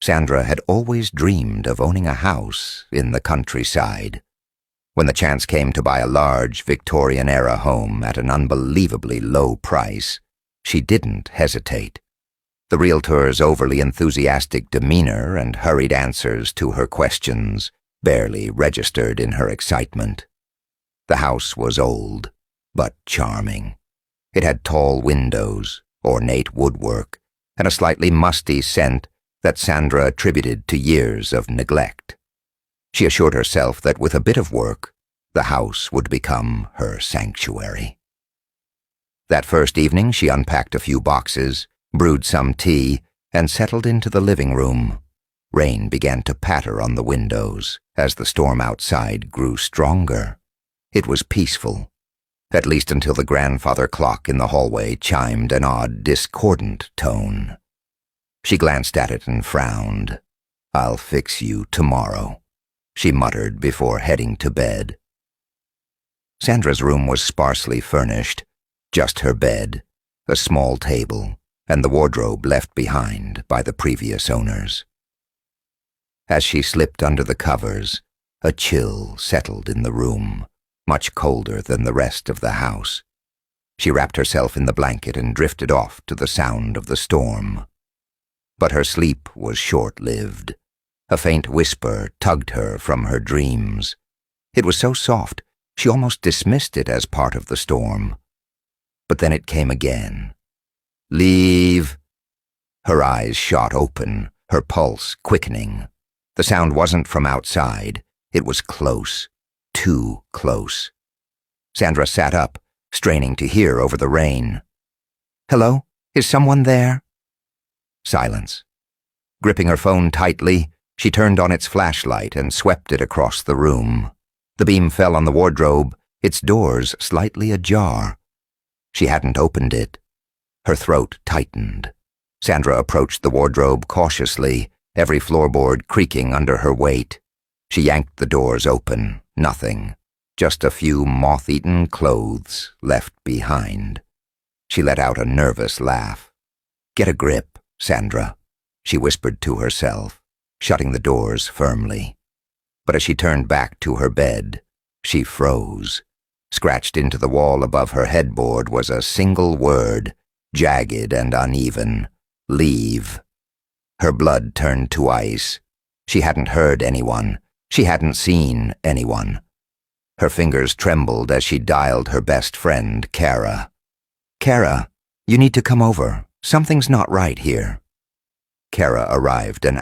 Sandra had always dreamed of owning a house in the countryside. When the chance came to buy a large Victorian-era home at an unbelievably low price, she didn't hesitate. The realtor's overly enthusiastic demeanor and hurried answers to her questions barely registered in her excitement. The house was old, but charming. It had tall windows, ornate woodwork, and a slightly musty scent that Sandra attributed to years of neglect. She assured herself that with a bit of work, the house would become her sanctuary. That first evening, she unpacked a few boxes, brewed some tea, and settled into the living room. Rain began to patter on the windows as the storm outside grew stronger. It was peaceful, at least until the grandfather clock in the hallway chimed an odd, discordant tone. She glanced at it and frowned. "I'll fix you tomorrow," she muttered before heading to bed. Sandra's room was sparsely furnished, just her bed, a small table, and the wardrobe left behind by the previous owners. As she slipped under the covers, a chill settled in the room, much colder than the rest of the house. She wrapped herself in the blanket and drifted off to the sound of the storm. But her sleep was short-lived. A faint whisper tugged her from her dreams. It was so soft, she almost dismissed it as part of the storm. But then it came again. "Leave." Her eyes shot open, her pulse quickening. The sound wasn't from outside. It was close, too close. Sandra sat up, straining to hear over the rain. "Hello? Is someone there?" Silence. Gripping her phone tightly, she turned on its flashlight and swept it across the room. The beam fell on the wardrobe, its doors slightly ajar. She hadn't opened it. Her throat tightened. Sandra approached the wardrobe cautiously, every floorboard creaking under her weight. She yanked the doors open. Nothing. Just a few moth-eaten clothes left behind. She let out a nervous laugh. "Get a grip, Sandra," she whispered to herself, shutting the doors firmly. But as she turned back to her bed, she froze. Scratched into the wall above her headboard was a single word, jagged and uneven: "Leave." Her blood turned to ice. She hadn't heard anyone. She hadn't seen anyone. Her fingers trembled as she dialed her best friend, Kara. "Kara, you need to come over. Something's not right here." Kara arrived an